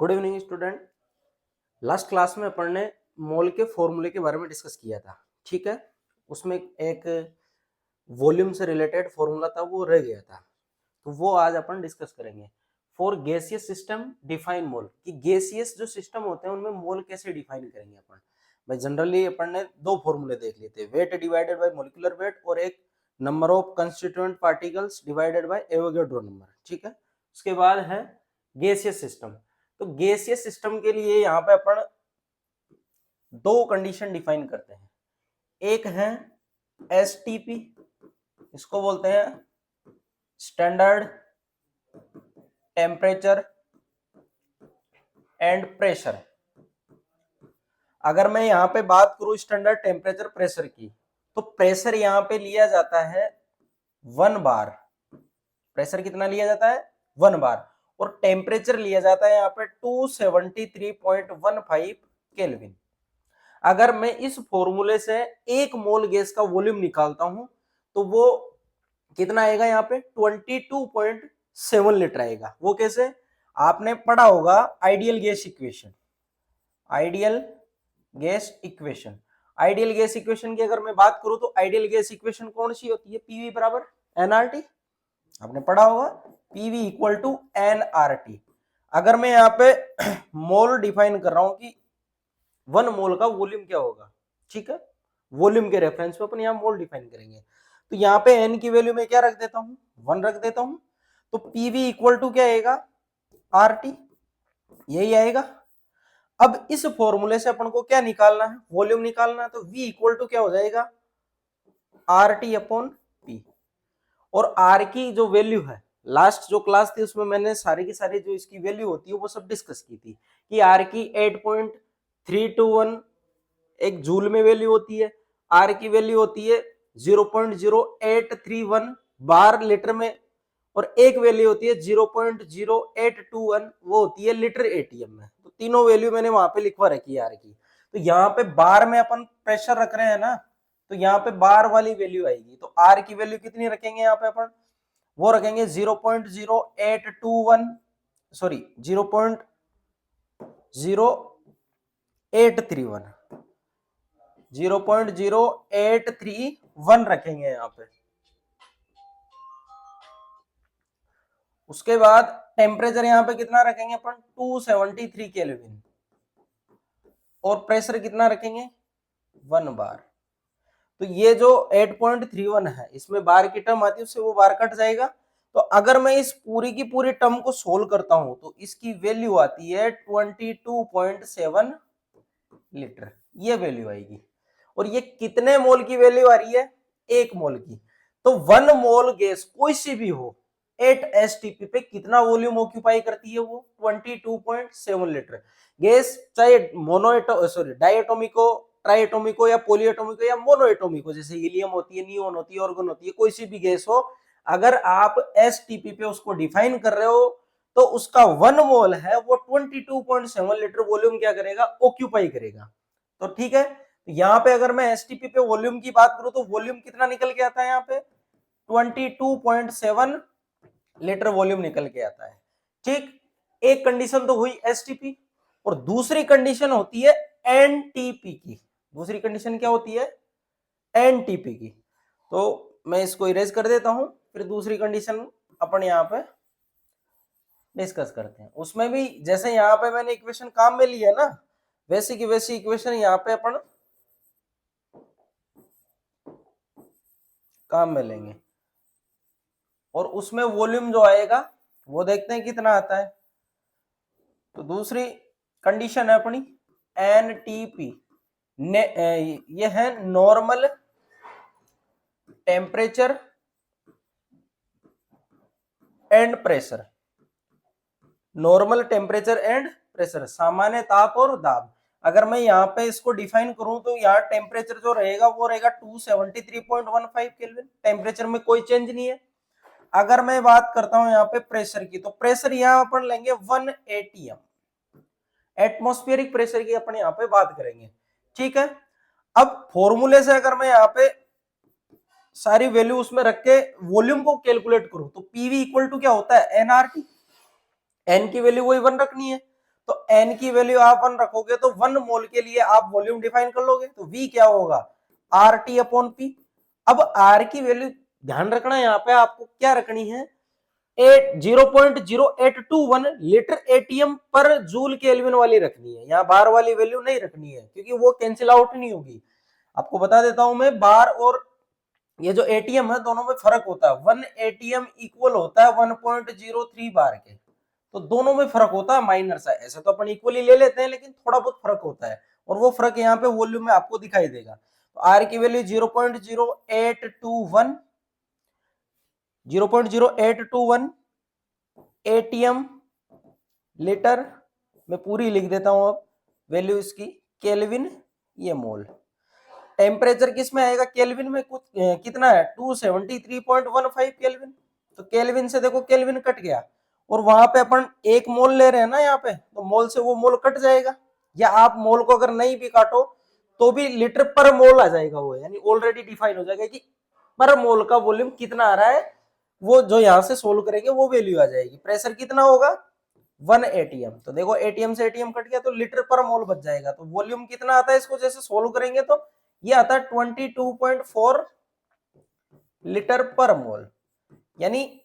Good evening student. Last class में अपन ने मोल के फॉर्मूले के बारे में डिस्कस किया था, ठीक है। उसमें एक वॉल्यूम से रिलेटेड फॉर्मूला था, वो रह गया था, तो वो आज अपन डिस्कस करेंगे। For gaseous system define mole, कि गैसियस जो सिस्टम होते हैं उनमें मोल कैसे डिफाइन करेंगे अपन। भाई जनरली अपन ने दो फॉर्मूले देख लिए थे, wait divided bye molecular weight और एक number of constituent particles divided by Avogadro number, ठीक है। उसके बाद है गैसियस सिस्टम। तो गैसियस सिस्टम के लिए यहाँ पे अपन दो कंडीशन डिफाइन करते हैं। एक है एसटीपी, इसको बोलते हैं स्टैंडर्ड टेम्परेचर एंड प्रेशर। अगर मैं यहाँ पे बात करूं स्टैंडर्ड टेम्परेचर प्रेशर की, तो प्रेशर यहाँ पे लिया जाता है 1 बार। प्रेशर कितना लिया जाता है? 1 बार। और टेम्परेचर लिया जाता है यहाँ पे 273.15 केल्विन। अगर मैं इस फॉर्मूले से एक मोल गैस का वॉल्यूम निकालता हूं तो वो कितना आएगा? यहाँ पे 22.7 लीटर आएगा। वो कैसे? आपने पढ़ा होगा ideal gas equation. Ideal gas equation, ideal gas equation की अगर मैं बात करूं तो आइडियल गैस इक्वेशन कौन सी होती है? पीवी बराबर एनआरटी। आपने पढ़ा होगा पीवी इक्वल टू एनआरटी। अगर मैं यहाँ पे मोल डिफाइन कर रहा हूं कि 1 मोल का वॉल्यूम क्या होगा, ठीक है, वॉल्यूम के रेफरेंस पे अपन यहाँ मोल डिफाइन करेंगे। तो यहाँ पे एन की वैल्यू में क्या रख देता हूँ? 1 रख देता हूँ। तो पीवी इक्वल टू क्या आएगा? आरटी, यही आएगा। अब इस फॉर्मूले से अपन को क्या निकालना है? वॉल्यूम निकालना है। तो V इक्वल टू क्या हो जाएगा? RT upon P। और R की जो वैल्यू है, लास्ट जो क्लास थी उसमें मैंने सारी की सारी जो इसकी वैल्यू होती है वो सब डिस्कस की थी कि R की 8.321 एक जूल में वैल्यू होती है, R की वैल्यू होती है 0.0831 बार लीटर में, और एक वैल्यू होती है 0.0821 वो होती है लीटर एटीएम में। तो तीनों वैल्यू मैंने वहां पे लिखवा रखी है आर की। तो यहाँ पे बार में अपन प्रेशर रख रहे हैं ना, तो यहाँ पे बार वाली वैल्यू आएगी। तो आर की वैल्यू कितनी रखेंगे यहाँ पे अपन? वो रखेंगे 0.0821, सॉरी 0.0831, 0.0831 रखेंगे यहाँ पे। उसके बाद टेम्परेचर यहाँ पे कितना रखेंगे अपन? 273 केल्विन। और प्रेशर कितना रखेंगे? 1 बार। तो ये जो 8.31 है इसमें बार की टर्म आती है, उससे वो बार कट जाएगा। तो अगर मैं इस पूरी की पूरी टर्म को सोल्व करता हूं तो इसकी वैल्यू आती है 22.7 लीटर, ये वैल्यू आएगी। और ये कितने मोल की वैल्यू आ रही है? 1 मोल की। तो 1 मोल गैस कोई सी भी हो 8 एसटीपी पे कितना वॉल्यूम ऑक्यूपाई करती है? वो 22.7 लीटर। गैस चाहे डायएटॉमिक हो, ट्राइएटॉमिक हो, या पॉलीएटॉमिक हो, या मोनोएटॉमिक हो, जैसे हीलियम होती है, नियोन होती है, ऑर्गन होती है, कोई सी भी गैस हो, अगर आप एसटीपी पे उसको डिफाइन कर रहे हो तो उसका 1 मोल है वो 22.7 लीटर वॉल्यूम क्या करेगा? ऑक्यूपाई करेगा। तो ठीक है, यहाँ पे अगर मैं एसटीपी पे वॉल्यूम की बात करूं तो वॉल्यूम कितना निकल के आता है? यहाँ पे 22.7 लीटर वॉल्यूम निकल के आता है। ठीक, एक कंडीशन तो हुई एसटीपी, और दूसरी कंडीशन होती है एनटीपी की। दूसरी कंडीशन क्या होती है? एनटीपी की। तो मैं इसको इरेज कर देता हूं, फिर दूसरी कंडीशन अपन यहाँ पे डिस्कस करते हैं। उसमें भी जैसे यहाँ पे मैंने इक्वेशन काम में ली है ना, वैसी की वैसी इक्वेशन यहाँ पे अपन काम में लेंगे। और उसमें वॉल्यूम जो आएगा वो देखते हैं कितना आता है। तो दूसरी कंडीशन है अपनी एनटीपी, ये है normal temperature and pressure. Normal temperature and pressure, सामान्य ताप और दाब। अगर मैं यहाँ पे इसको डिफाइन करूं तो यहाँ टेम्परेचर जो रहेगा वो रहेगा 273.15 केल्विन। टेम्परेचर में कोई चेंज नहीं है। अगर मैं बात करता हूं यहाँ पे प्रेशर की, तो प्रेशर यहाँ अपन लेंगे 1 एटीएम, एटमॉस्फेरिक प्रेशर की अपन यहाँ पे बात करेंगे, ठीक है। अब फॉर्मूले से अगर मैं यहाँ पे सारी वैल्यू उसमें रख के वॉल्यूम को कैलकुलेट करूं तो पीवी इक्वल टू क्या होता है? एनआरटी। एन की वैल्यू वही 1 रखनी है। तो n की वैल्यू आप 1 रखोगे तो 1 मोल के लिए आप वॉल्यूम डिफाइन कर लोगे, तो v क्या होगा RT अपॉन P। अब R की वैल्यू ध्यान रखना, यहाँ पे आपको क्या रखनी है 0.0821 लीटर एटीएम पर जूल केल्विन वाली रखनी है, यहाँ बार वाली वैल्यू नहीं रखनी है क्योंकि वो कैंसिल आउट नहीं होगी। आपको बता देता हूं मैं, बार और ये जो एटीएम है दोनों में फर्क होता है। 1 एटीएम इक्वल होता है 1.03 बार के, तो दोनों में फर्क होता है माइनर सा। ऐसे तो अपन इक्वली ले लेते हैं लेकिन थोड़ा बहुत फर्क होता है, और वो फर्क यहाँ पे वॉल्यूम में आपको दिखाई देगा। तो आर की वैल्यू 0.0821 एटीएम लीटर में पूरी लिख देता हूं। अब वैल्यू इसकी केल्विन, ये मोल। टेम्परेचर किस में आएगा केल्विन में, कुछ कितना है 273.15 केल्विन। तो केल्विन से देखो केल्विन कट गया, और वहां पे अपन 1 मोल ले रहे हैं ना यहाँ पे, तो मोल से वो मोल कट जाएगा। या आप मोल को अगर नहीं भी काटो तो भी लीटर पर मोल आ जाएगा वो, यानी ऑलरेडी डिफाइन हो जाएगा कि पर मोल का वॉल्यूम कितना आ रहा है, वो जो यहाँ से सोल्व करेंगे वो वैल्यू आ जाएगी। प्रेशर कितना होगा 1 एटीएम, तो देखो एटीएम से एटीएम कट गया तो लीटर पर मोल बच जाएगा। तो वॉल्यूम कितना आता है इसको जैसे सोल्व करेंगे तो ये आता है 22.4 लीटर पर मोल, यानी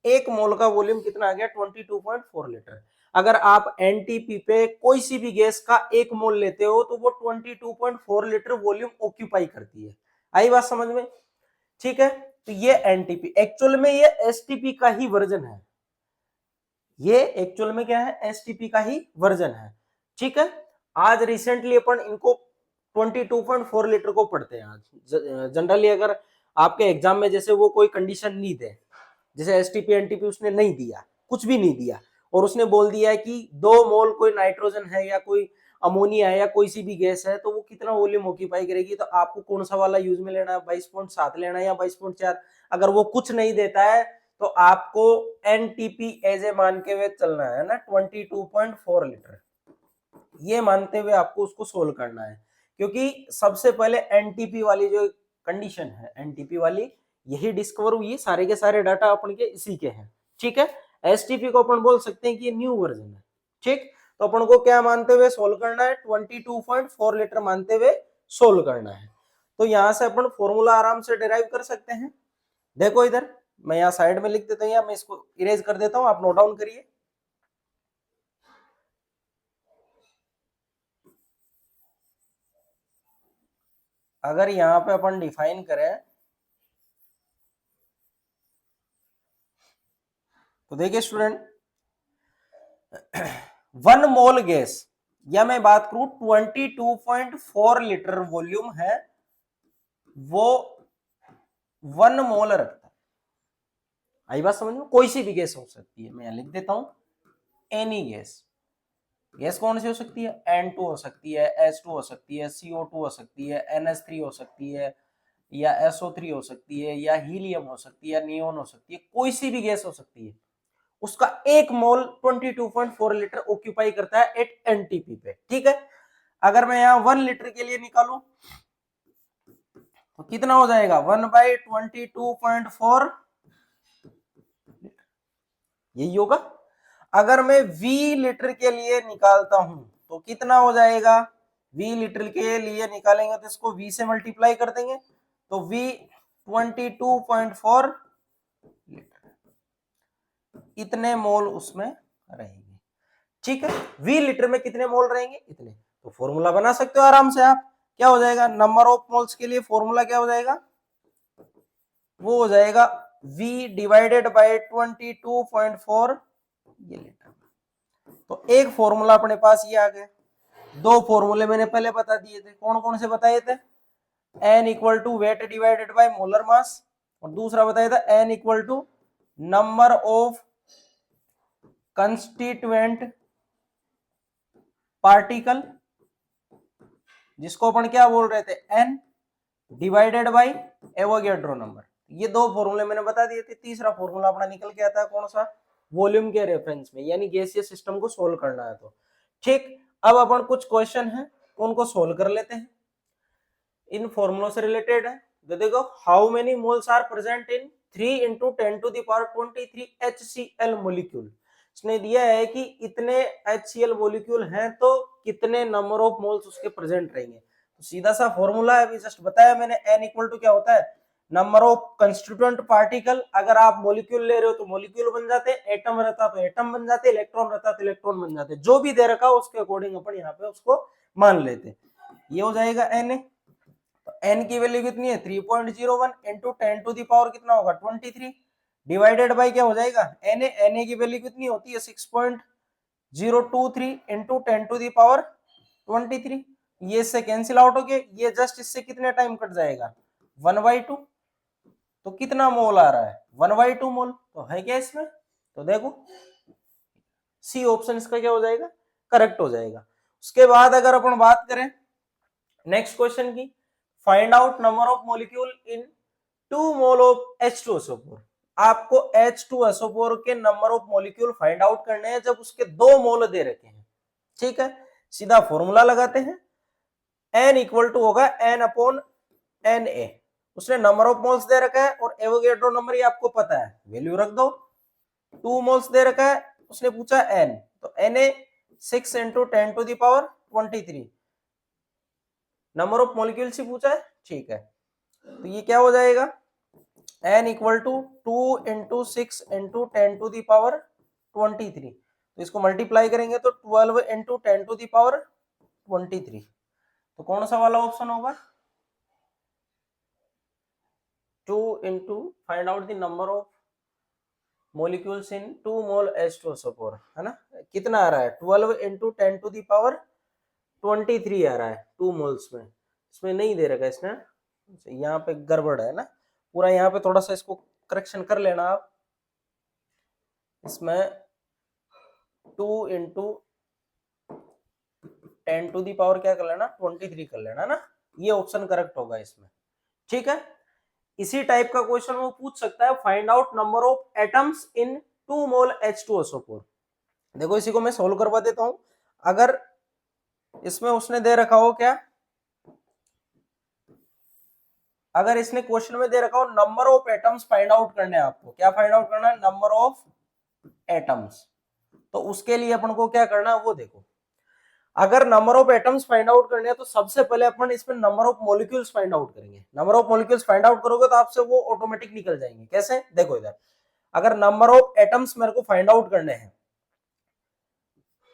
1 मोल का वॉल्यूम कितना आ गया 22.4 लीटर। अगर आप एनटीपी पे कोई सी भी गैस का 1 मोल लेते हो तो वो 22.4 लीटर वॉल्यूम ऑक्यूपाई करती है। आई बात समझ में? ठीक है, तो ये एनटीपी, एक्चुअल में ये एसटीपी का ही वर्जन है। ये एक्चुअल में क्या है एसटीपी का ही वर्जन है। ठीक है, आज रिसेंटली अपन इनको 22.4 लीटर को पढ़ते हैं। आज जनरली अगर आपके एग्जाम में जैसे वो कोई कंडीशन नहीं दे, जैसे एसटीपी एनटीपी उसने नहीं दिया, कुछ भी नहीं दिया, और उसने बोल दिया है कि 2 मोल कोई नाइट्रोजन है या कोई अमोनिया है या कोई सी भी गैस है तो वो कितना वॉल्यूम ऑक्यूपाई करेगी, तो आपको कौन सा वाला यूज में लेना है 22.7 लेना है या 22.4। अगर वो कुछ नहीं देता है तो आपको एनटीपी एज ए मान के हुए चलना है ना 22.4 लीटर, ये मानते हुए आपको उसको सोल्व करना है। क्योंकि सबसे पहले एनटीपी वाली जो कंडीशन है, एनटीपी वाली यही डिस्कवर हुई है, सारे के सारे डाटा अपन के इसी के हैं। ठीक है, एसटीपी को अपन बोल सकते हैं कि ये न्यू वर्जन है। ठीक, तो अपन को क्या मानते हुए सोल्व करना है 22.4 लीटर मानते हुए सोल्व करना है। तो यहां से अपन फॉर्मूला आराम से डिराइव कर सकते हैं। देखो इधर मैं यहाँ साइड में लिख देता हूँ या मैं इसको इरेज कर देता हूँ, आप नोट डाउन करिए। अगर यहाँ पे अपन डिफाइन करें तो देखिए स्टूडेंट 1 मोल गैस, या मैं बात करूं 22.4 लीटर वॉल्यूम है, वो 1 मोल रखता है। आई बात समझ में? कोई सी भी गैस हो सकती है, मैं यहां लिख देता हूं एनी गैस। गैस कौन सी हो सकती है N2 हो सकती है, H2 हो सकती है, CO2 हो सकती है, NH3 हो सकती है, या SO3 हो सकती है, या हीलियम हो सकती है, नियोन हो सकती है, कोई सी भी गैस हो सकती है। उसका 1 मोल 22.4 लीटर ऑक्यूपाई करता है एट एनटीपी पे। ठीक है, अगर मैं यहाँ 1 लीटर के लिए निकालूं तो कितना हो जाएगा 1/22.4 यही होगा। अगर मैं V लीटर के लिए निकालता हूं तो कितना हो जाएगा, V लीटर के लिए निकालेंगे तो इसको V से मल्टीप्लाई कर देंगे तो V 22.4 लीटर, इतने मोल उसमें रहेंगे। ठीक है, V लीटर में कितने मोल रहेंगे इतने। तो फॉर्मूला बना सकते हो आराम से आप, क्या हो जाएगा नंबर ऑफ मोल्स के लिए फॉर्मूला क्या हो जाएगा, वो हो जाएगा V डिवाइडेड बाय 22.4 ये लीटर। तो एक फॉर्मूला अपने पास ये आ गया। 2 फॉर्मूले मैंने पहले बता दिए थे, कौन कौन से बताए थे, N equal to weight divided by molar mass, और दूसरा बताया था N equal to number of constituent particle, जिसको अपन क्या बोल रहे थे N divided by Avogadro number. ये 2 फॉर्मूले मैंने बता दिए थे। तीसरा फॉर्मूला अपना निकल के आता है कौन सा, वॉल्यूम के रेफरेंस में, यानी गैसीय सिस्टम को सोल्व करना है। तो ठीक, अब अपन कुछ क्वेश्चन है उनको सोल्व कर लेते हैं, इन फॉर्मूलों से रिलेटेड है। तो देखो how many moles are present in 3 × 10⁻23 HCl molecule. उसने दिया है कि इतने HCl मॉलिक्यूल हैं तो कितने नंबर ऑफ मोल्स उसके प्रेजेंट रहेंगे। तो सीधा सा फॉर्मूला है, अभी जस्ट बताया मैंने, n इक्वल टू क्या होता है, नंबर ऑफ कंस्टिट्यूएंट पार्टिकल। अगर आप मॉलिक्यूल ले रहे हो तो मॉलिक्यूल बन जाते, एटम रहता तो एटम बन जाते, इलेक्ट्रॉन रहता तो इलेक्ट्रॉन बन जाते, जो भी दे रखा हो उसके अकॉर्डिंग अपन यहाँ पे उसको मान लेते। ये हो जाएगा Na। तो n की वैल्यू कितनी है 3.01 इंटू 10 टू द पावर कितना होगा 23, डिवाइडेड बाय क्या हो जाएगा Na की वैल्यू कितनी होती है 6.023 इंटू 10 टू द पावर 23। ये इससे कैंसिल आउट हो गया, ये जस्ट इससे कितने टाइम कट जाएगा 1/2। तो कितना मोल आ रहा है 1/2 मोल, तो है क्या इसमें, तो देखो सी ऑप्शन इसका क्या हो जाएगा, करेक्ट हो जाएगा। उसके बाद अगर अपन बात करें नेक्स्ट क्वेश्चन की, find out number of molecule in 2 mole of H2SO4। आपको H2SO4 के number of molecule find out करने हैं जब उसके 2 मोल दे रखे हैं। ठीक है, सीधा फॉर्मूला लगाते हैं, n इक्वल टू होगा n अपॉन Na। उसने नंबर ऑफ मोल्स दे रखा है और एवोगैड्रो नंबर ये आपको पता है, वैल्यू रख दो। 2 मोल्स दे रखा है, उसने पूछा n, तो Na 6 into 10 to the power 23 number of molecules ही पूछा है। ठीक है, तो ये क्या हो जाएगा n equal to 2 into 6 into 10 to the power 23। तो इसको मल्टीप्लाई करेंगे तो 12 इंटू 10 टू द पावर 23। तो कौन सा वाला ऑप्शन होगा 2 into find out the number of molecules in 2 mole H2SO4, है ना, कितना आ रहा है 12 इंटू 10 टू द पावर 23 आ रहा है 2 मोल्स में। इसमें नहीं दे रखा इसने, यहाँ पे गड़बड़ है ना पूरा, यहाँ पे थोड़ा सा इसको करेक्शन कर लेना आप। इसमें 2 इंटू 10 टू दी पावर क्या कर लेना 23 कर लेना ना, ये ऑप्शन करेक्ट होगा इसमें। ठीक है, इसी टाइप का क्वेश्चन वो पूछ सकता है, find out number of atoms in 2 mole H2SO4। देखो इसी को मैं सोल्व करवा देता हूं। अगर इसमें उसने दे रखा हो क्या, अगर इसने क्वेश्चन में दे रखा हो number of atoms find out करने हैं, आपको क्या फाइंड आउट करना है नंबर ऑफ एटम्स, तो उसके लिए अपन को क्या करना है वो देखो। अगर number of atoms find out करने हैं तो सबसे पहले अपन इसमें number of molecules find out करेंगे। Number of molecules find out करोगे तो आपसे वो ऑटोमेटिक निकल जाएंगे। कैसे, देखो इधर, अगर नंबर ऑफ एटम्स मेरे को फाइंड आउट करने हैं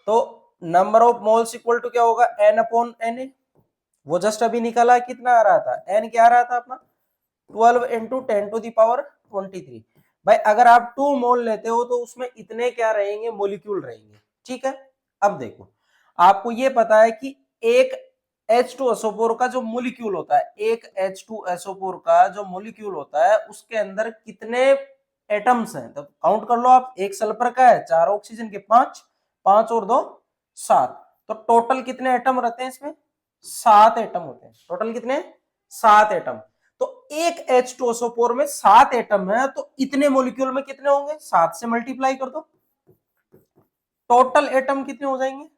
तो number of moles equal to क्या होगा n अपॉन Na। वो जस्ट अभी निकाला, कितना आ रहा था n, क्या आ रहा था अपना 12 इंटू 10 टू दी पावर 23। भाई अगर आप 2 मोल लेते हो तो उसमें इतने क्या रहेंगे मॉलिक्यूल रहेंगे। ठीक है, अब देखो आपको ये पता है कि एक H2SO4 का जो मॉलिक्यूल होता है, एक H2SO4 का जो मॉलिक्यूल होता है उसके अंदर कितने एटम्स हैं, तो काउंट कर लो आप। एक सल्फर का है 4 ऑक्सीजन के 5, 5 और 2 7, तो टोटल कितने एटम रहते हैं इसमें 7 एटम होते हैं। टोटल कितने 7 एटम। तो एक H2SO4 में 7 एटम है, तो इतने मॉलिक्यूल में कितने होंगे 7 से मल्टीप्लाई कर दो, टोटल एटम कितने हो जाएंगे,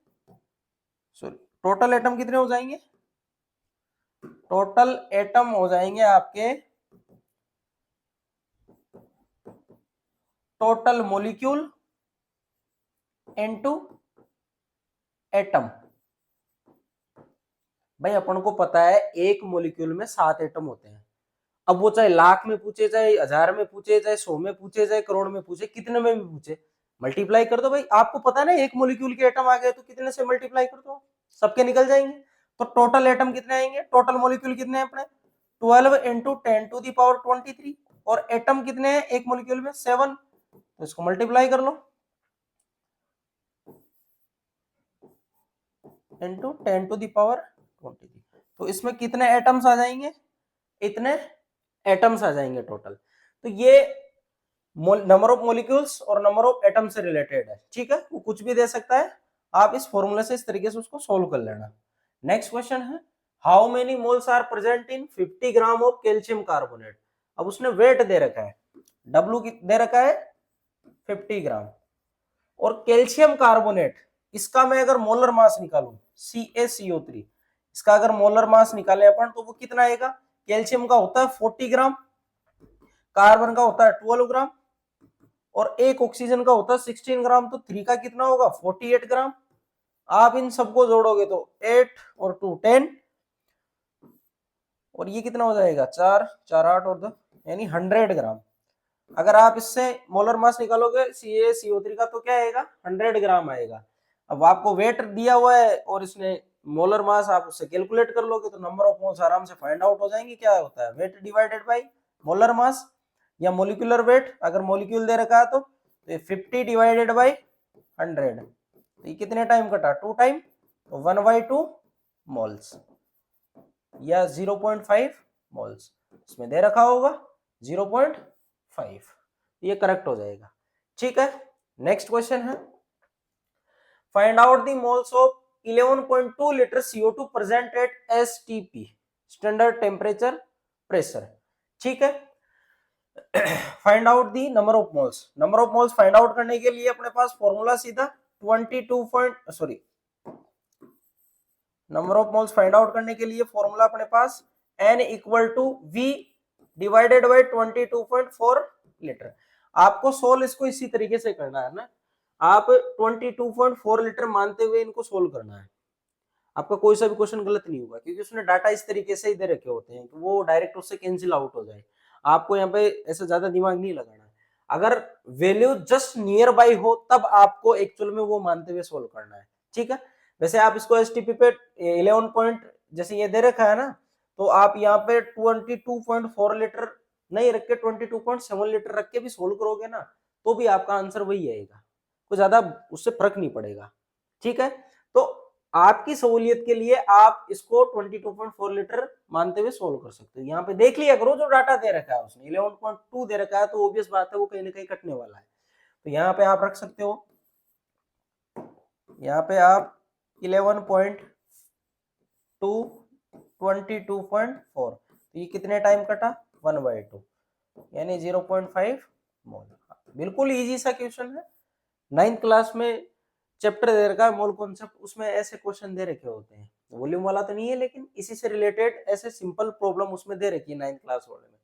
सॉरी टोटल एटम कितने हो जाएंगे, टोटल एटम हो जाएंगे आपके, टोटल मॉलिक्यूल इनटू एटम। भाई अपन को पता है एक मॉलिक्यूल में 7 एटम होते हैं। अब वो चाहे लाख में पूछे, चाहे 1000 में पूछे, चाहे 100 में पूछे, चाहे करोड़ में पूछे, कितने में भी पूछे, मल्टीप्लाई कर दो। भाई आपको पता है ना एक मॉलिक्यूल के एटम आ गए तो कितने से मल्टीप्लाई कर दो, सबके निकल जाएंगे। तो टोटल एटम कितने आएंगे, टोटल मॉलिक्यूल कितने हैं अपने 12 इंटू 10 टू दी पावर 23, और एटम कितने हैं एक मॉलिक्यूल में 7, तो इसको मल्टीप्लाई कर लो इंटू 10 टू दी पावर 23। तो इसमें कितने एटम्स आ जाएंगे, इतने एटम्स आ जाएंगे टोटल। तो ये नंबर ऑफ मॉलिक्यूल्स और नंबर ऑफ एटम से रिलेटेड है। ठीक है, वो कुछ भी दे सकता है, आप इस फॉर्मूले से इस तरीके से उसको सोल्व कर लेना। नेक्स्ट क्वेश्चन है, how many moles are present in 50 gram of calcium carbonate. अब उसने वेट दे रखा है, W दे रखा है 50 ग्राम, और कैल्शियम कार्बोनेट, इसका मैं अगर मोलर मास निकालूं CaCO3, इसका अगर मोलर मास निकाले अपन तो वो कितना आएगा, कैल्शियम का होता है 40 ग्राम, कार्बन का होता है 12 ग्राम, और एक ऑक्सीजन का होता है 16 ग्राम, तो 3 का कितना होगा 48 ग्राम। आप इन सबको जोड़ोगे तो 8 और 2 10, और ये कितना हो जाएगा 4 4 8 और 2 यानी 100 ग्राम। अगर आप इससे मोलर मास निकालोगे CaCO3 का तो क्या आएगा 100 ग्राम आएगा। अब आपको वेट दिया हुआ है और इसने मोलर मास, आप उससे कैलकुलेट कर लोगे तो नंबर ऑफ मोल्स आराम से फाइंड आउट हो जाएंगे। क्या होता है वेट डिवाइडेड बाय मोलर मास या मोलिकुलर वेट। अगर मोलिक्यूल दे रखा है तो 50 डिवाइडेड बाय 100, तो ये कितने टाइम कटा 2 टाइम, तो 1/2 मोल्स या 0.5 मोल्स इसमें दे रखा होगा 0.5, ये करेक्ट हो जाएगा। ठीक है, नेक्स्ट क्वेश्चन है find out the moles of 11.2 litre CO2 present at STP standard temperature pressure. ठीक है, find out the number of moles. Number of moles find out करने के लिए अपने पास फॉर्मूला सीधा 22 number of moles find out करने के लिए फॉर्मूला अपने पास N equal to V divided by 22.4 litre. आपको सोल्व इसको इसी तरीके से करना है ना, आप 22.4 लीटर मानते हुए इनको सोल्व करना है। आपका कोई सा भी क्वेश्चन गलत नहीं होगा क्योंकि उसने डाटा इस तरीके से ही दे रखे होते हैं कि वो डायरेक्ट उससे कैंसिल आउट हो जाए। आपको यहाँ पे ऐसा ज्यादा दिमाग नहीं लगाना है। अगर वैल्यू जस्ट नियर बाई हो तब आपको एक्चुअल में वो मानते हुए सोल्व करना है। ठीक है, वैसे आप इसको एसटीपी पे 11 पॉइंट जैसे ये दे रखा है ना, तो आप यहाँ पे 22.4 लीटर नहीं रख के 22.7 लीटर रख के भी सोल्व करोगे ना तो भी आपका आंसर वही आएगा, कोई ज्यादा उससे फर्क नहीं पड़ेगा। ठीक है, तो आपकी सहूलियत के लिए आप इसको 22.4 लीटर मानते हुए सोल्व कर सकते हो। यहाँ पे देख लिया करो जो डाटा दे रखा है उसने 11.2 दे रखा है तो ऑब्वियस बात है वो कहीं ना कहीं कटने वाला है। तो यहाँ पे आप रख सकते हो, यहाँ पे आप 11.2 22.4, तो ये कितने टाइम कटा 1/2 यानी 0.5 मोल। बिल्कुल इजी सा क्वेश्चन है, 9th क्लास में चैप्टर दे रखा है मोल कॉन्सेप्ट, उसमें ऐसे क्वेश्चन दे रखे होते हैं। वॉल्यूम वाला तो नहीं है लेकिन इसी से रिलेटेड ऐसे सिंपल प्रॉब्लम उसमें दे रखी है 9th क्लास वाले में।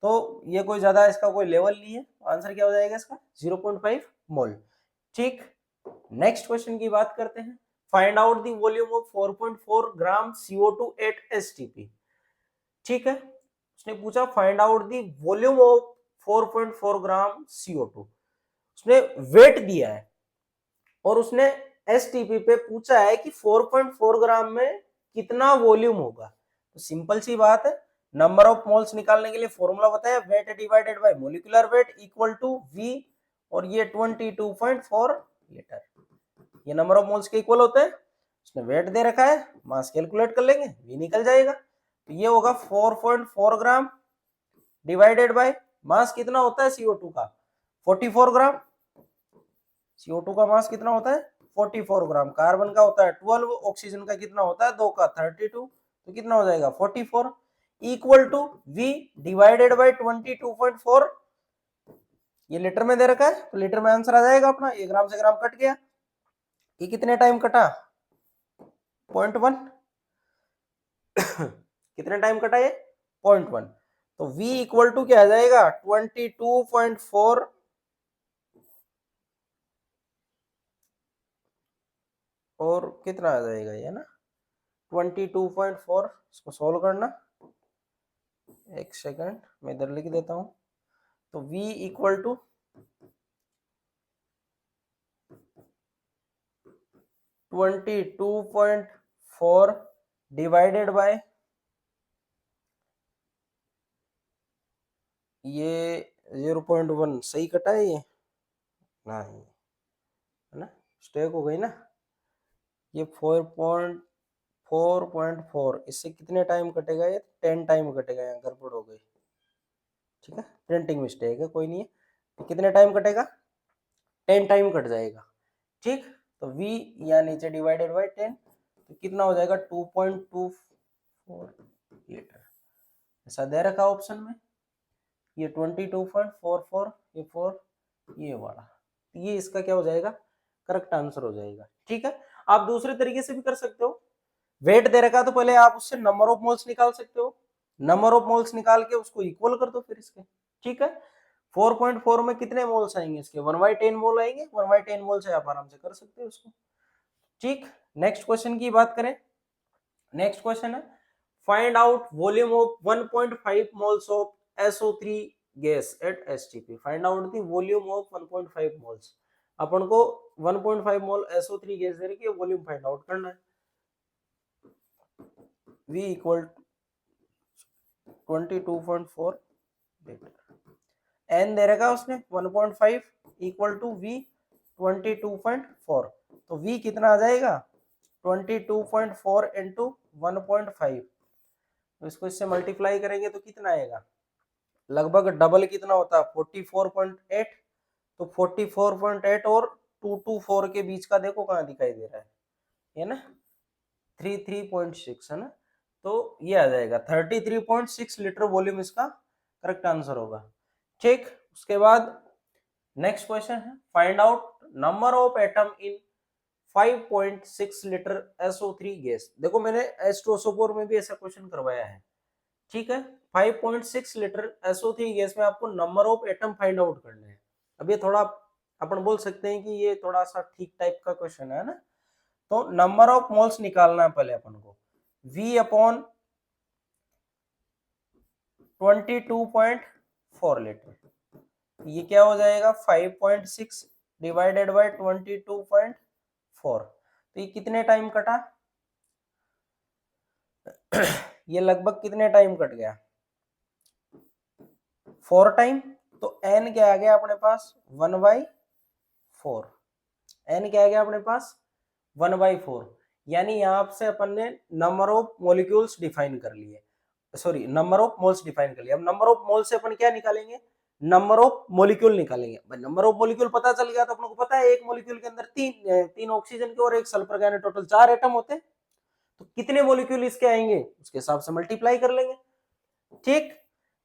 तो ये कोई ज्यादा इसका कोई लेवल नहीं है, आंसर क्या हो जाएगा इसका 0.5 मोल। ठीक, नेक्स्ट क्वेश्चन की बात करते हैं find out the volume of 4.4 gram CO2 at STP। ठीक है, उसने पूछा find out the volume of 4.4 gram CO2, उसने वेट दिया है और उसने STP पे पूछा है कि 4.4 ग्राम में कितना वॉल्यूम होगा। तो सिंपल सी बात है, नंबर ऑफ मोल्स निकालने के लिए फॉर्मूला बताया weight divided by molecular weight equal to V, और ये 22.4 लीटर, ये नंबर ऑफ मोल्स के इक्वल होते हैं। उसने वेट दे रखा है, मास कैलकुलेट कर लेंगे V निकल जाएगा, तो ये होगा 4.4 ग्राम डिवाइडेड बाय मास कितना होता है CO2 का 44 ग्राम। CO2 का मास कितना होता है 44 ग्राम, कार्बन का होता है 12, ऑक्सीजन का कितना होता है 2 का 32, तो कितना हो जाएगा 44 equal to V divided by 22.4, ये लीटर में दे रखा है तो लीटर में आंसर आ जाएगा अपना, ये ग्राम से ग्राम कट गया। ये कितने टाइम कटा 0.1 कितने टाइम कटा ये 0.1, तो V इक्वल टू क्या आ जाएगा 22.4 और कितना आ जाएगा ये ना 22.4, इसको सोल्व करना, एक सेकंड मैं इधर लिख देता हूं। तो V equal to 22.4 divided by ये 0.1 सही कटा है ये नहीं है ना, स्टेक हो गई ना, ये 4.4, इससे कितने टाइम कटेगा ये 10 टाइम कटेगा, यहाँ गड़बड़ हो गई। ठीक है, प्रिंटिंग मिस्टेक है, कोई नहीं है, तो कितने टाइम कटेगा 10 टाइम कट जाएगा। ठीक, तो V यहाँ नीचे डिवाइडेड बाय 10, तो कितना हो जाएगा 2.24 लीटर, ऐसा दे रखा ऑप्शन में। ये 22.44 ये 4 ये वाला, ये इसका क्या हो जाएगा करेक्ट आंसर हो जाएगा। ठीक है, आप दूसरे तरीके से भी कर सकते हो, वेट दे रखा तो पहले आप उससे नंबर ऑफ मोल्स निकाल सकते हो, नंबर ऑफ मोल्स निकाल के उसको इक्वल कर दो फिर इसके। ठीक है, 4.4 में कितने मोल्स आएंगे इसके? 1/10 मोल आएंगे। 1/10 मोल से आप आराम से कर सकते हो उसको। ठीक, नेक्स्ट क्वेश्चन की बात करें। नेक्स्ट क्वेश्चन है find out volume of 1.5 moles of SO3 gas at STP। Find out the volume of 1.5 moles. अपन को 1.5 मोल SO3 गैस दे रही है, वॉल्यूम फाइंड आउट करना है। V equal 22.4 litre. N दे रखा उसने 1.5 इक्वल टू V 22.4। तो V कितना आ जाएगा? 22.4 इंटू 1.5। तो इसको इससे मल्टीप्लाई करेंगे तो कितना आएगा? लगभग डबल कितना होता है? 44.8। तो 44.8 और 224 के बीच का देखो कहाँ दिखाई दे रहा है, ये ना 33.6 है ना। तो ये आ जाएगा 33.6 लीटर वॉल्यूम इसका करेक्ट आंसर होगा। ठीक, उसके बाद नेक्स्ट क्वेश्चन है find out number of atom in 5.6 litre SO3 gas. देखो मैंने H2SO4 में भी ऐसा क्वेश्चन करवाया है। ठीक है, 5.6 लीटर SO3 गैस में आपको number of atom find out करने हैं। अब ये थोड़ा अपन बोल सकते हैं कि ये थोड़ा सा ठीक टाइप का क्वेश्चन है ना। तो नंबर ऑफ मोल्स निकालना है पहले अपन को। V अपॉन 22.4 लीटर, ये क्या हो जाएगा? 5.6 डिवाइडेड बाय 22.4। तो ये कितने टाइम कटा? ये लगभग कितने टाइम कट गया? 4 टाइम। तो n क्या आ गया अपने पास? 1/4। n क्या आ गया अपने पास? 1/4। यानी यहां से अपन ने नंबर ऑफ मॉलिक्यूल्स डिफाइन कर लिए, sorry number of moles define कर लिया। अब नंबर ऑफ मोल से अपन क्या निकालेंगे? नंबर ऑफ मॉलिक्यूल निकालेंगे। नंबर ऑफ मॉलिक्यूल पता चल गया तो अपन को पता है एक मॉलिक्यूल के अंदर तीन ऑक्सीजन के और एक सल्फर के, टोटल 4 एटम होते हैं। तो कितने मॉलिक्यूल इसके आएंगे उसके हिसाब से मल्टीप्लाई कर लेंगे। ठीक,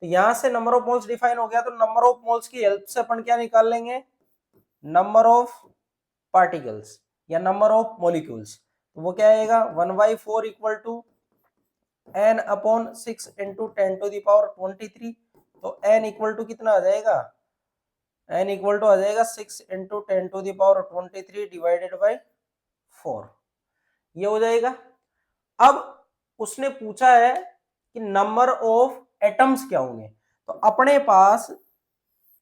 तो यहां से नंबर ऑफ मोल्स डिफाइन हो गया, तो नंबर ऑफ मोल्स की हेल्प से अपन क्या निकाल लेंगे? नंबर ऑफ पार्टिकल्स या नंबर ऑफ मॉलिक्यूल्स। तो वो क्या आएगा? 1/4 equal to n upon 6 into 10⁻23। तो n इक्वल टू कितना आ जाएगा? n इक्वल टू आ जाएगा 6 इंटू 10⁻23 डिवाइडेड बाई 4। ये हो जाएगा। अब उसने पूछा है कि नंबर ऑफ एटम्स क्या होंगे। तो अपने पास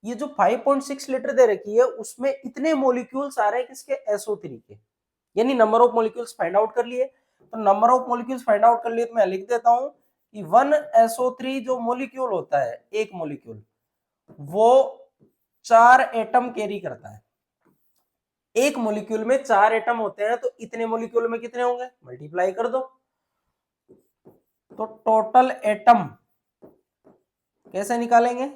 ये जो 5.6 लीटर दे रखी है उसमें इतने मॉलिक्यूल्स आ रहे हैं किसके? SO3 के। यानी number of molecules find out कर लिए। तो number of molecules find out कर लिए तो मैं लिख देता हूं कि 1SO3 जो मॉलिक्यूल होता है, एक मॉलिक्यूल, वो 4 एटम कैरी करता है। एक मॉलिक्यूल में 4 एटम होते हैं, तो इतने मॉलिक्यूल में कितने होंगे? मल्टीप्लाई कर दो। तो टोटल एटम कैसे निकालेंगे?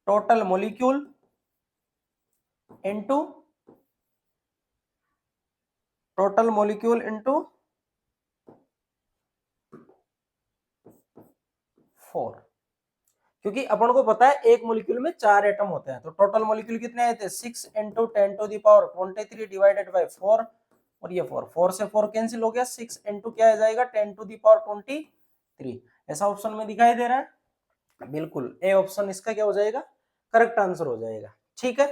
Total molecule into total molecule into 4। क्योंकि अपन को पता है एक मॉलिक्यूल में 4 एटम होते हैं। तो टोटल मॉलिक्यूल कितने आए थे? 6 इंटू 10⁻23 डिवाइडेड बाई 4। और ये 4 से 4 कैंसिल हो गया। 6 इंटू क्या आ जाएगा? 10⁻23। ऐसा ऑप्शन में दिखाई दे रहा है? बिल्कुल, ए ऑप्शन इसका क्या हो जाएगा? करेक्ट आंसर हो जाएगा। ठीक है,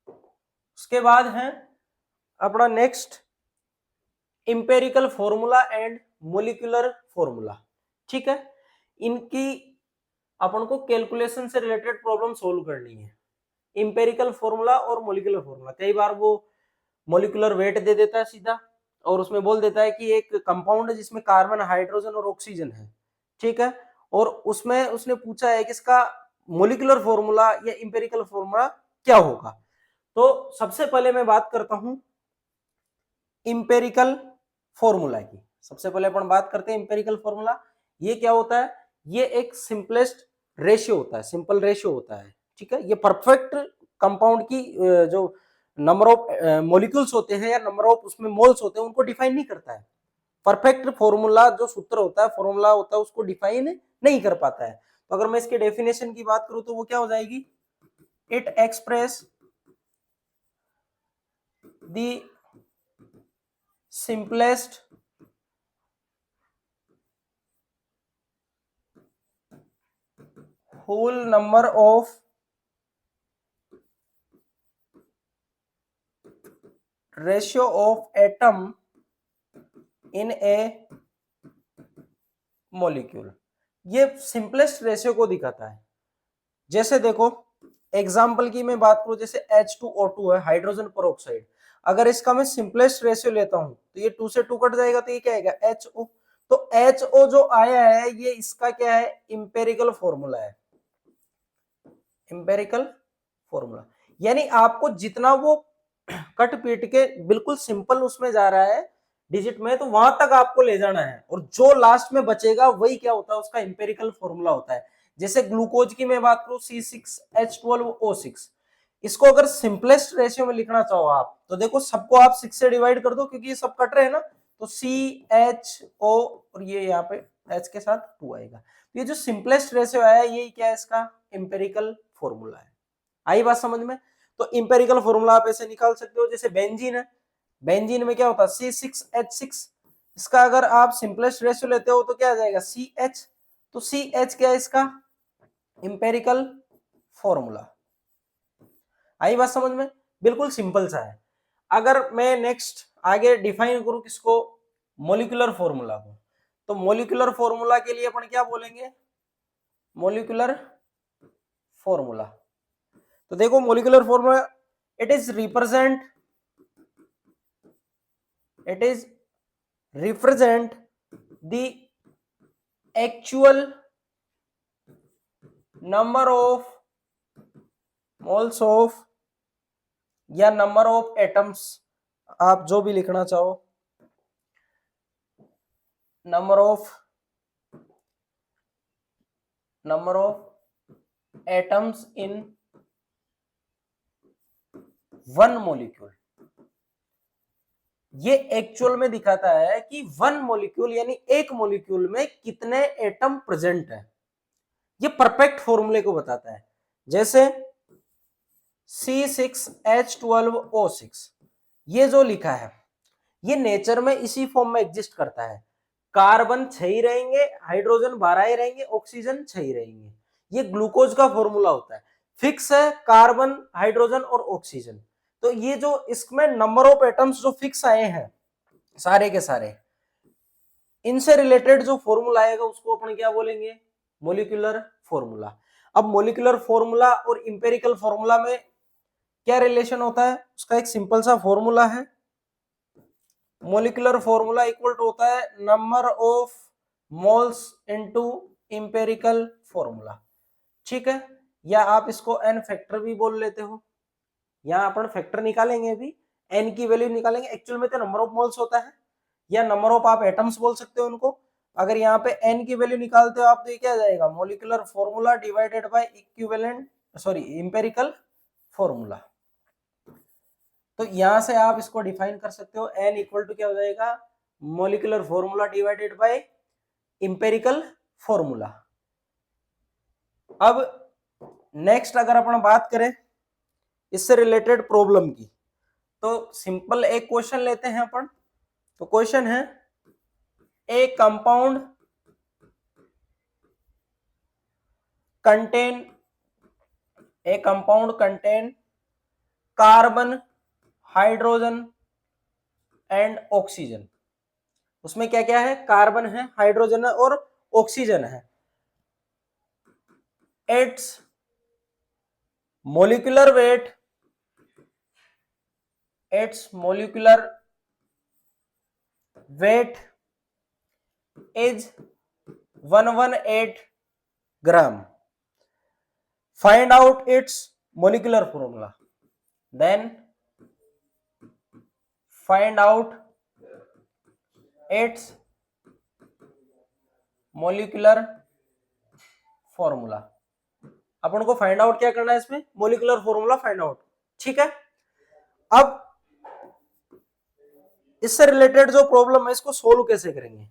उसके बाद है अपना next empirical formula and molecular formula. ठीक है, इनकी अपन को कैलकुलेशन से रिलेटेड प्रॉब्लम सोल्व करनी है। इंपेरिकल फॉर्मूला और मोलिकुलर फॉर्मूला, कई बार वो मोलिकुलर वेट दे देता है सीधा, और उसमें बोल देता है कि एक कंपाउंड है जिसमें कार्बन, हाइड्रोजन और ऑक्सीजन है। ठीक है, और उसमें उसने पूछा है कि इसका मोलिकुलर फॉर्मूला या इंपेरिकल फॉर्मूला क्या होगा। तो सबसे पहले मैं बात करता हूं इंपेरिकल फॉर्मूला की। सबसे पहले अपन बात करते हैं इंपेरिकल फॉर्मूला। ये क्या होता है? ये एक सिंपलेस्ट रेशियो होता है, सिंपल रेशियो होता है। ठीक है, ये परफेक्ट कंपाउंड की जो नंबर ऑफ मॉलिक्यूल्स होते हैं या नंबर ऑफ उसमें मोल्स होते हैं उनको डिफाइन नहीं करता है। परफेक्ट फॉर्मूला जो सूत्र होता है, फॉर्मूला होता है, उसको डिफाइन नहीं कर पाता है। तो अगर मैं इसके डेफिनेशन की बात करूं तो वो क्या हो जाएगी? It express the simplest whole number of ratio of atom in a molecule। ये सिंपलेस्ट रेशियो को दिखाता है। जैसे देखो एग्जाम्पल की मैं बात करूं, जैसे H2O2 है, हाइड्रोजन पेरोक्साइड। अगर इसका मैं सिंपलेस्ट रेशियो लेता हूं तो ये 2 से 2 कट जाएगा, तो ये क्या आएगा HO। तो HO जो आया है ये इसका क्या है, इंपेरिकल फॉर्मूला है, इंपेरिकल फॉर्मूला। यानी आपको जितना वो कट पीट के बिल्कुल सिंपल उसमें जा रहा है डिजिट में, तो वहां तक आपको ले जाना है, और जो लास्ट में बचेगा वही क्या होता है, उसका इंपेरिकल फॉर्मूला होता है। जैसे ग्लूकोज की मैं बात करूं C6H12O6, इसको अगर सिंपलेस्ट रेशियो में लिखना चाहो आप तो देखो सबको आप 6 से डिवाइड कर दो, क्योंकि ये सब कट रहे हैं ना, तो CHO और ये यहाँ पे H के साथ 2 आएगा। तो ये जो सिंपलेस्ट रेशियो है ये क्या है, इसका इंपेरिकल फॉर्मूला है। आई बात समझ में? तो इंपेरिकल फॉर्मूला आप ऐसे निकाल सकते हो। जैसे बेंजीन है, बेंजीन में क्या होता है C6H6, इसका अगर आप सिंपलेस्ट रेशियो लेते हो तो क्या आ जाएगा CH। तो CH क्या है, इसका इंपेरिकल फॉर्मूला। आई बात समझ में? बिल्कुल सिंपल सा है। अगर मैं नेक्स्ट आगे डिफाइन करूं किसको, मोलिकुलर फॉर्मूला को, तो मोलिकुलर फॉर्मूला के लिए अपन क्या बोलेंगे, मोलिकुलर फॉर्मूला। तो देखो molecular formula, it is represent the actual number of moles of या नंबर ऑफ एटम्स, आप जो भी लिखना चाहो, number of atoms in one molecule. ये एक्चुअल में दिखाता है कि वन मॉलिक्यूल यानी एक मॉलिक्यूल में कितने एटम प्रेजेंट है। ये परफेक्ट फॉर्मूले को बताता है। जैसे C6H12O6 ये जो लिखा है ये नेचर में इसी फॉर्म में एग्जिस्ट करता है। कार्बन 6 ही रहेंगे, हाइड्रोजन 12 ही रहेंगे, ऑक्सीजन 6 ही रहेंगे। ये ग्लूकोज का फॉर्मूला होता है, फिक्स है, कार्बन, हाइड्रोजन और ऑक्सीजन। तो ये जो इसमें नंबर ऑफ एटम्स जो फिक्स आए हैं सारे के सारे, इनसे रिलेटेड जो फॉर्मूला आएगा उसको अपन क्या बोलेंगे, मोलिकुलर फॉर्मूला। अब मोलिकुलर फॉर्मूला और इंपेरिकल फॉर्मूला में क्या रिलेशन होता है, उसका एक सिंपल सा फॉर्मूला है। मोलिकुलर फॉर्मूला इक्वल टू होता है number of moles into empirical formula. ठीक है, या आप इसको एन फैक्टर भी बोल लेते हो। यहाँ अपन फैक्टर निकालेंगे, अभी एन की वैल्यू निकालेंगे। एक्चुअल में तो नंबर ऑफ मोल्स होता है, या नंबर ऑफ आप एटम्स बोल सकते हो उनको। अगर यहाँ पे एन की वैल्यू निकालते हो आप तो ये क्या जाएगा, molecular formula divided by equivalent empirical formula. तो यहां से आप इसको डिफाइन कर सकते हो, एन इक्वल टू क्या हो जाएगा, molecular formula divided by empirical formula. अब नेक्स्ट अगर अपन बात करें इससे रिलेटेड प्रॉब्लम की, तो सिंपल एक क्वेश्चन लेते हैं अपन। तो क्वेश्चन है, ए compound contain carbon, hydrogen and oxygen. उसमें क्या क्या है, कार्बन है, हाइड्रोजन है और ऑक्सीजन है। It's molecular weight is 118 gram. Find out its molecular formula. Then find out its molecular formula. अपन को फाइंड आउट क्या करना है, इसमें मोलिकुलर फॉर्मूला फाइंड आउट। ठीक है, अब इससे रिलेटेड जो प्रॉब्लम है इसको सोल्व कैसे करेंगे।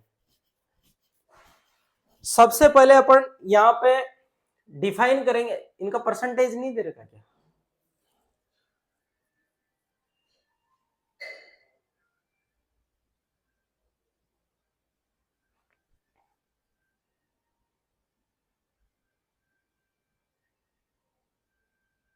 सबसे पहले अपन यहां पे डिफाइन करेंगे, इनका परसेंटेज नहीं दे रखा क्या,